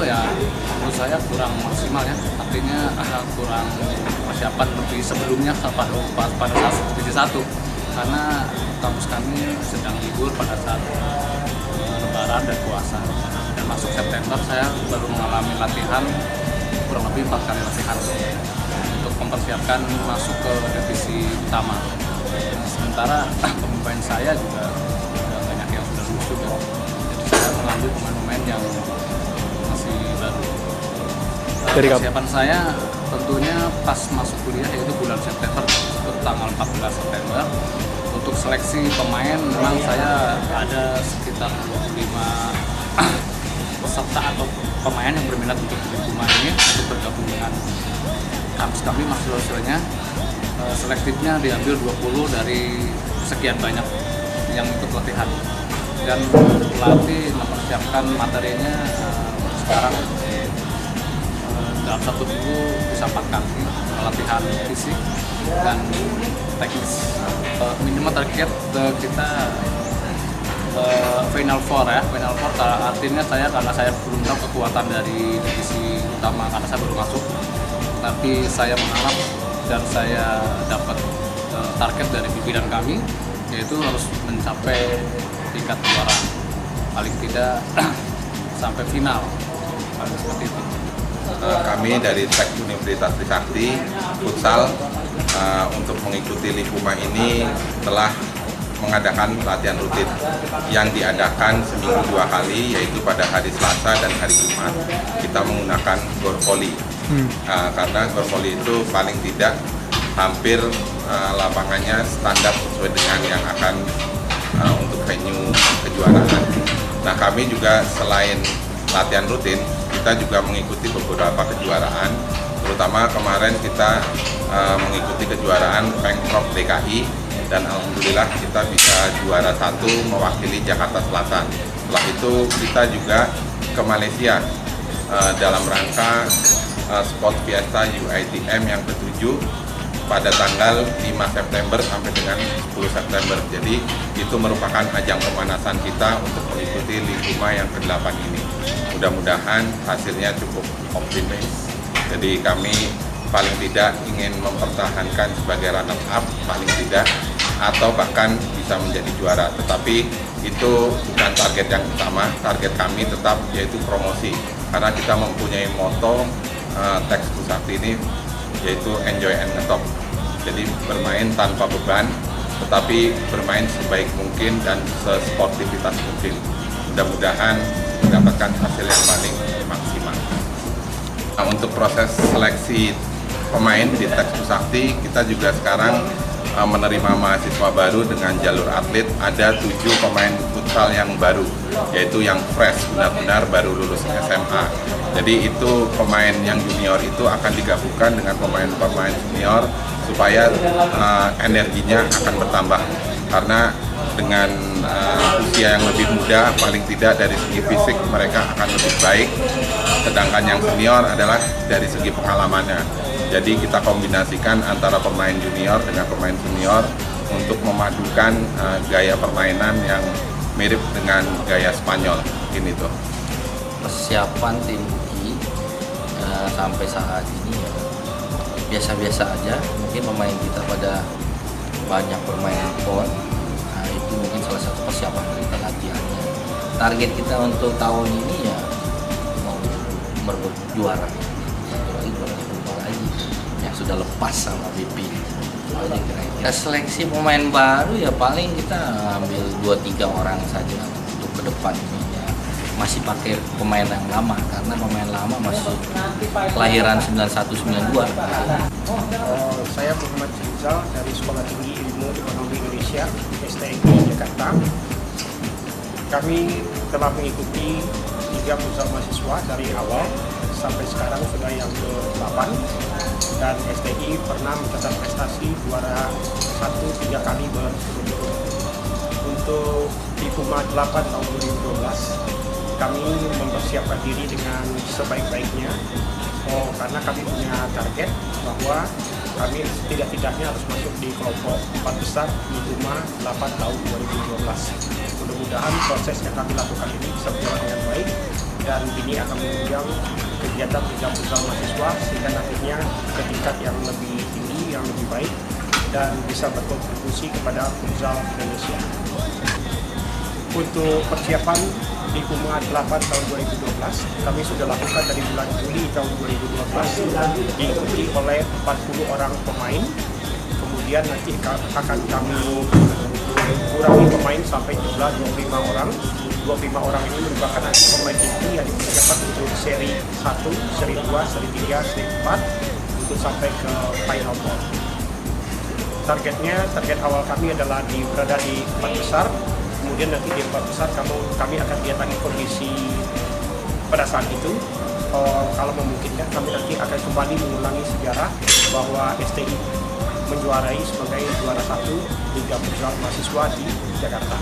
ya menurut saya kurang maksimal ya, artinya kurang persiapan lebih sebelumnya pada saat divisi 1, karena kampus kami sedang libur pada saat Lebaran dan puasa, dan masuk September saya baru mengalami latihan kurang lebih 4 kali latihan untuk mempersiapkan masuk ke divisi utama. Sementara pemain saya juga banyak yang sudah lulus juga, jadi saya mengambil pemain-pemain yang masih baru. Persiapan saya tentunya pas masuk kuliah, yaitu bulan September, tanggal 14 September. Untuk seleksi pemain memang saya ada sekitar 25 peserta atau pemain yang berminat untuk Likuma ini untuk bergabung dengan kampus kami. Hasilnya selektifnya diambil 20 dari sekian banyak yang ikut latihan, dan pelatih mempersiapkan materinya sekarang dalam 1 minggu bisa 4 kali latihan fisik dan teknis. Minimal target kita Final Four ya. Final Four artinya karena saya belum tahu kekuatan dari divisi utama karena saya baru masuk, tapi saya mengharap dan saya dapat target dari pimpinan kami, yaitu harus mencapai tingkat juara, paling tidak sampai final, seperti itu. Kami dari Tek Universitas Trisakti Futsal untuk mengikuti Likuma ini telah mengadakan latihan rutin yang diadakan seminggu 2 kali, yaitu pada hari Selasa dan hari Jumat. Kita menggunakan gor volley karena gor volley itu paling tidak hampir lapangannya standar sesuai dengan yang akan untuk venue kejuaraan. Nah, kami juga selain latihan rutin, kita juga mengikuti beberapa kejuaraan, terutama kemarin kita mengikuti kejuaraan Pemprov DKI, dan alhamdulillah kita bisa juara 1 mewakili Jakarta Selatan. Setelah itu kita juga ke Malaysia dalam rangka Sport Fiesta UITM yang ke-7 pada tanggal 5 September sampai dengan 10 September. Jadi itu merupakan ajang pemanasan kita untuk mengikuti Likuma yang ke-8 ini. Mudah-mudahan hasilnya cukup optimis. Jadi kami paling tidak ingin mempertahankan sebagai runner up paling tidak, atau bahkan bisa menjadi juara. Tetapi itu bukan target yang utama. Target kami tetap yaitu promosi, karena kita mempunyai moto Tek Trisakti ini, yaitu enjoy and ngetop. Jadi bermain tanpa beban, tetapi bermain sebaik mungkin dan sesportivitas mungkin. Mudah-mudahan mendapatkan hasil yang paling maksimal. Nah, untuk proses seleksi pemain di Tek Trisakti, kita juga sekarang menerima mahasiswa baru dengan jalur atlet. Ada 7 pemain futsal yang baru, yaitu yang fresh, benar-benar baru lulus SMA. Jadi itu pemain yang junior itu akan digabungkan dengan pemain-pemain senior supaya energinya akan bertambah, karena dengan usia yang lebih muda, paling tidak dari segi fisik mereka akan lebih baik, sedangkan yang senior adalah dari segi pengalamannya. Jadi kita kombinasikan antara pemain junior dengan pemain senior untuk memadukan gaya permainan yang mirip dengan gaya Spanyol. Ini tuh. Persiapan tim UI sampai saat ini ya biasa-biasa aja. Mungkin pemain kita pada banyak bermain pon. Nah, itu mungkin salah satu persiapan kita latihannya. Target kita untuk tahun ini ya mau merebut juara. Yang sudah lepas sama BP. Kita seleksi pemain baru ya paling kita ambil 2-3 orang saja untuk ke depan ini ya. Masih pakai pemain yang lama karena pemain lama masih kelahiran 91-92. Saya Muhammad Rizal dari Sekolah Tinggi Ilmu Ekonomi Indonesia STI Jakarta. Kami telah mengikuti 3 futsal mahasiswa dari awal sampai sekarang sudah yang ke-8, dan STI pernah mencatat prestasi juara 1 3 kali berturut-turut. Untuk Likuma 8 tahun 2012 kami mempersiapkan diri dengan sebaik-baiknya, karena kami punya target bahwa kami tidak-tidaknya harus masuk di kelompok 4 besar Likuma 8 tahun 2012. Mudah-mudahan proses yang kami lakukan ini bisa berjalan dengan baik, dan ini akan menunjang kegiatan Liga Futsal Mahasiswa sehingga nantinya ke tingkat yang lebih tinggi, yang lebih baik dan bisa berkontribusi kepada futsal Indonesia. Untuk persiapan di Puma 8 tahun 2012, kami sudah lakukan dari bulan Juli tahun 2012, diikuti oleh 40 orang pemain. Kemudian nanti akan kami kurangi pemain sampai jumlah 25 orang. 25 orang ini merupakan pemain inti yang dipersiapkan untuk seri 1, seri 2, seri 3, seri 4 untuk sampai ke final four. Target awal kami adalah berada di 4 besar. Kemudian nanti di 4 besar kami akan datangi kondisi pada saat itu. Kalau memungkinkan kami nanti akan kembali mengulangi sejarah bahwa STI menjuarai sebagai juara 1 Liga Futsal Mahasiswa di Jakarta.